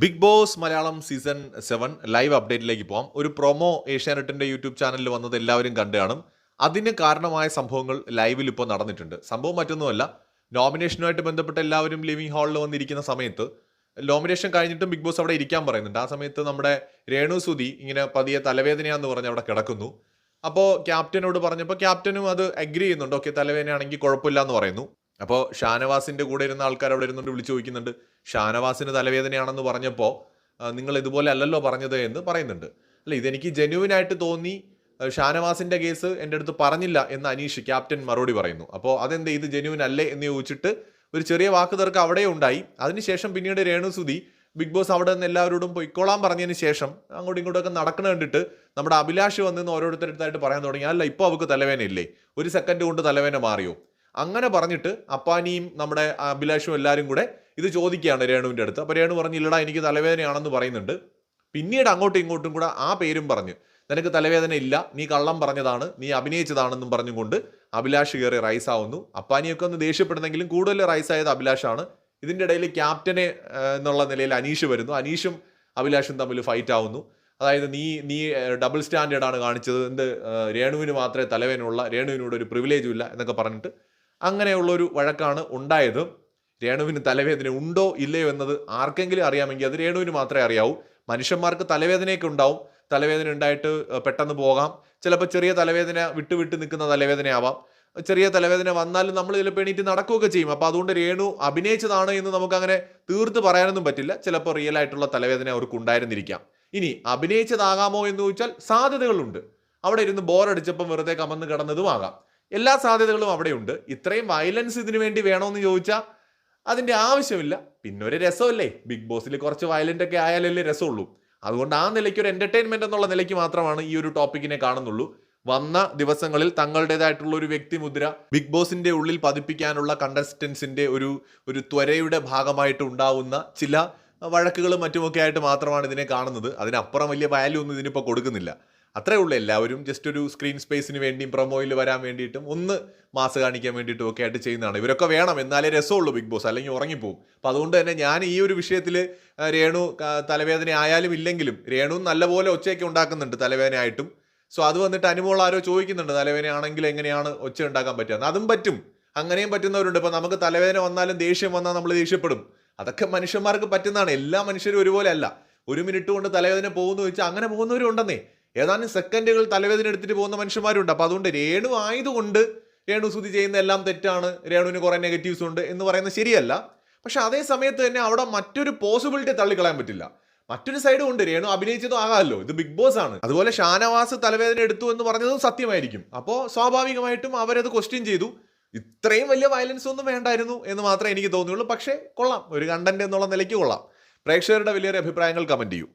Big Boss Malayalam season 7 live അപ്ഡേറ്റിലേക്ക് പോകാം. ഒരു പ്രൊമോ ഏഷ്യാനെറ്റിന്റെ യൂട്യൂബ് ചാനലിൽ വന്നത് എല്ലാവരും കണ്ടു കാണും. അതിന് കാരണമായ സംഭവങ്ങൾ ലൈവിൽ ഇപ്പോൾ നടന്നിട്ടുണ്ട്. സംഭവം മറ്റൊന്നുമല്ല, നോമിനേഷനുമായിട്ട് ബന്ധപ്പെട്ട് എല്ലാവരും ലിവിംഗ് ഹാളിൽ വന്നിരിക്കുന്ന സമയത്ത് നോമിനേഷൻ കഴിഞ്ഞിട്ടും ബിഗ് ബോസ് അവിടെ ഇരിക്കാൻ പറയുന്നുണ്ട്. ആ സമയത്ത് നമ്മുടെ രേണു സുധി ഇങ്ങനെ പതിയെ തലവേദനയാന്ന് പറഞ്ഞ് അവിടെ കിടക്കുന്നു. അപ്പോൾ ക്യാപ്റ്റനോട് പറഞ്ഞപ്പോൾ ക്യാപ്റ്റനും അത് അഗ്രി ചെയ്യുന്നുണ്ട്. ഓക്കെ, തലവേദനയാണെങ്കിൽ കുഴപ്പമില്ല എന്ന് പറയുന്നു. അപ്പോൾ ഷാനവാസിന്റെ കൂടെ ഇരുന്ന ആൾക്കാർ അവിടെ ഇരുന്നുകൊണ്ട് വിളിച്ചു ചോദിക്കുന്നുണ്ട്, ഷാനവാസിന് തലവേദനയാണെന്ന് പറഞ്ഞപ്പോൾ നിങ്ങൾ ഇതുപോലെ അല്ലല്ലോ പറഞ്ഞത് എന്ന് പറയുന്നുണ്ട്. അല്ല, ഇതെനിക്ക് ജെന്യുവിനായിട്ട് തോന്നി, ഷാനവാസിന്റെ കേസ് എൻ്റെ അടുത്ത് പറഞ്ഞില്ല എന്ന് അനീഷ് ക്യാപ്റ്റൻ മറുപടി പറയുന്നു. അപ്പോൾ അതെന്ത്, ഇത് ജെന്യുവിൻ അല്ലേ എന്ന് ചോദിച്ചിട്ട് ഒരു ചെറിയ വാക്ക് തർക്കം അവിടെ ഉണ്ടായി. അതിനുശേഷം പിന്നീട് രേണു സുധി ബിഗ് ബോസ് അവിടെ നിന്ന് എല്ലാവരോടും പൊയ്ക്കോളാൻ പറഞ്ഞതിന് ശേഷം അങ്ങോട്ടും ഇങ്ങോട്ടൊക്കെ നടക്കണ കണ്ടിട്ട് നമ്മുടെ അഭിലാഷ് വന്നിന്ന് ഓരോരുത്തരടുത്തായിട്ട് പറയാൻ തുടങ്ങി, അല്ല ഇപ്പോൾ അവൾക്ക് തലവേദന ഇല്ലേ, ഒരു സെക്കൻഡ് കൊണ്ട് തലവേദന മാറിയോ, അങ്ങനെ പറഞ്ഞിട്ട് അപ്പാനിയും നമ്മുടെ അഭിലാഷും എല്ലാവരും കൂടെ ഇത് ചോദിക്കുകയാണ് രേണുവിൻ്റെ അടുത്ത്. അപ്പോൾ രേണു പറഞ്ഞു, ഇല്ലടാ എനിക്ക് തലവേദനയാണെന്ന് പറയുന്നുണ്ട്. പിന്നീട് അങ്ങോട്ടും ഇങ്ങോട്ടും കൂടെ ആ പേരും പറഞ്ഞ്, നിനക്ക് തലവേദന ഇല്ല, നീ കള്ളം പറഞ്ഞതാണ്, നീ അഭിനയിച്ചതാണെന്നും പറഞ്ഞുകൊണ്ട് അഭിലാഷ് കയറി റൈസ് ആവുന്നു. അപ്പാനിയൊക്കെ ഒന്ന് ദേഷ്യപ്പെടുന്നെങ്കിലും കൂടുതൽ റൈസ് ആയത് അഭിലാഷാണ്. ഇതിൻ്റെ ഇടയിൽ ക്യാപ്റ്റനെ എന്നുള്ള നിലയിൽ അനീഷ് വരുന്നു. അനീഷും അഭിലാഷും തമ്മിൽ ഫൈറ്റ് ആവുന്നു. അതായത് നീ ഡബിൾ സ്റ്റാൻഡേർഡാണ് കാണിച്ചത്, എന്ത് രേണുവിന് മാത്രമേ തലവേദനയുള്ള, രേണുവിനോട് ഒരു പ്രിവിലേജും ഇല്ല എന്നൊക്കെ പറഞ്ഞിട്ട് അങ്ങനെയുള്ളൊരു വഴക്കാണ് ഉണ്ടായത്. രേണുവിന് തലവേദന ഉണ്ടോ ഇല്ലയോ എന്നത് ആർക്കെങ്കിലും അറിയാമെങ്കിൽ അത് രേണുവിന് മാത്രമേ അറിയാവൂ. മനുഷ്യന്മാർക്ക് തലവേദനയൊക്കെ ഉണ്ടാവും. തലവേദന ഉണ്ടായിട്ട് പെട്ടെന്ന് പോകാം. ചിലപ്പോൾ ചെറിയ തലവേദന വിട്ട് നിൽക്കുന്ന തലവേദനയാവാം. ചെറിയ തലവേദന വന്നാലും നമ്മൾ ചിലപ്പോൾ എണീറ്റ് നടക്കുകയൊക്കെ ചെയ്യും. അപ്പോൾ അതുകൊണ്ട് രേണു അഭിനയിച്ചതാണ് എന്ന് നമുക്കങ്ങനെ തീർത്ത് പറയാനൊന്നും പറ്റില്ല. ചിലപ്പോൾ റിയൽ ആയിട്ടുള്ള തലവേദന അവർക്ക് ഉണ്ടായിരുന്നിരിക്കാം. ഇനി അഭിനയിച്ചതാകാമോ എന്ന് ചോദിച്ചാൽ സാധ്യതകളുണ്ട്. അവിടെ ഇരുന്ന് ബോറടിച്ചപ്പം വെറുതെ കമന്ന് കിടന്നതും ആകാം. എല്ലാ സാധ്യതകളും അവിടെയുണ്ട്. ഇത്രയും വയലൻസ് ഇതിനു വേണ്ടി വേണമെന്ന് ചോദിച്ചാൽ അതിൻ്റെ ആവശ്യമില്ല. പിന്നെ ഒരു രസമല്ലേ, ബിഗ് ബോസിൽ കുറച്ച് വയലൻ്റ് ഒക്കെ ആയാലല്ലേ രസമുള്ളൂ. അതുകൊണ്ട് ആ നിലയ്ക്ക് ഒരു എൻ്റർടൈൻമെൻറ്റ് എന്നുള്ള നിലയ്ക്ക് മാത്രമാണ് ഈ ഒരു ടോപ്പിക്കിനെ കാണുന്നുള്ളൂ. വന്ന ദിവസങ്ങളിൽ തങ്ങളുടേതായിട്ടുള്ള ഒരു വ്യക്തിമുദ്ര ബിഗ് ബോസിന്റെ ഉള്ളിൽ പതിപ്പിക്കാനുള്ള കണ്ടസ്റ്റൻസിന്റെ ഒരു ത്വരയുടെ ഭാഗമായിട്ട് ഉണ്ടാവുന്ന ചില വഴക്കുകളും മറ്റുമൊക്കെ ആയിട്ട് മാത്രമാണ് ഇതിനെ കാണുന്നത്. അതിനപ്പുറം വലിയ വാല്യൂ ഒന്നും ഇതിനിപ്പോൾ കൊടുക്കുന്നില്ല. അത്രേ ഉള്ളൂ. എല്ലാവരും ജസ്റ്റ് ഒരു സ്ക്രീൻ സ്പേസിന് വേണ്ടിയും പ്രൊമോയിൽ വരാൻ വേണ്ടിയിട്ടും ഒന്ന് മാസ് കാണിക്കാൻ വേണ്ടിയിട്ടും ഒക്കെ ആയിട്ട് ചെയ്യുന്നതാണ്. ഇവരൊക്കെ വേണം, എന്നാലേ രസമുള്ളൂ ബിഗ് ബോസ്, അല്ലെങ്കിൽ ഉറങ്ങിപ്പോവും. അപ്പം അതുകൊണ്ട് തന്നെ ഞാൻ ഈ ഒരു വിഷയത്തിൽ രേണു തലവേദന ആയാലും ഇല്ലെങ്കിലും രേണു നല്ലപോലെ ഒച്ചയൊക്കെ ഉണ്ടാക്കുന്നുണ്ട് തലവേദന ആയിട്ടും. സോ അത് വന്നിട്ട് അനുമോൾ ആരോ ചോദിക്കുന്നുണ്ട്, തലവേദനയാണെങ്കിൽ എങ്ങനെയാണ് ഒച്ച ഉണ്ടാക്കാൻ പറ്റുക. അതും പറ്റും, അങ്ങനെയും പറ്റുന്നവരുണ്ട്. ഇപ്പം നമുക്ക് തലവേദന വന്നാലും ദേഷ്യം വന്നാൽ നമ്മൾ ദേഷ്യപ്പെടും. അതൊക്കെ മനുഷ്യന്മാർക്ക് പറ്റുന്നതാണ്. എല്ലാ മനുഷ്യരും ഒരുപോലെ അല്ല. 1 മിനിറ്റ് കൊണ്ട് തലവേദന പോകുന്നു ചോദിച്ചാൽ അങ്ങനെ പോകുന്നവരും ഉണ്ടെന്നേ. ഏതാനും സെക്കൻഡുകൾ തലവേദന എടുത്തിട്ട് പോകുന്ന മനുഷ്യന്മാരുണ്ട്. അപ്പോൾ അതുകൊണ്ട് രേണു ആയതുകൊണ്ട് രേണു സുധി ചെയ്യുന്ന എല്ലാം തെറ്റാണ്, രേണുവിന് കുറേ നെഗറ്റീവ്സ് ഉണ്ട് എന്ന് പറയുന്നത് ശരിയല്ല. പക്ഷെ അതേ സമയത്ത് തന്നെ അവിടെ മറ്റൊരു പോസിബിലിറ്റി തള്ളിക്കളയാൻ പറ്റില്ല. മറ്റൊരു സൈഡും ഉണ്ട്, രേണു അഭിനയിച്ചതും ആകാമല്ലോ, ഇത് ബിഗ് ബോസ് ആണ്. അതുപോലെ ഷാനവാസ് തലവേദന എടുത്തു എന്ന് പറഞ്ഞതും സത്യമായിരിക്കും. അപ്പോൾ സ്വാഭാവികമായിട്ടും അവരത് ക്വസ്റ്റ്യൻ ചെയ്തു. ഇത്രയും വലിയ വയലൻസ് ഒന്നും വേണ്ടായിരുന്നു എന്ന് മാത്രമേ എനിക്ക് തോന്നിയുള്ളൂ. പക്ഷേ കൊള്ളാം, ഒരു കണ്ടന്റ് എന്നുള്ള നിലയ്ക്ക് കൊള്ളാം. പ്രേക്ഷകരുടെ വലിയൊരു അഭിപ്രായങ്ങൾ കമന്റ് ചെയ്യൂ.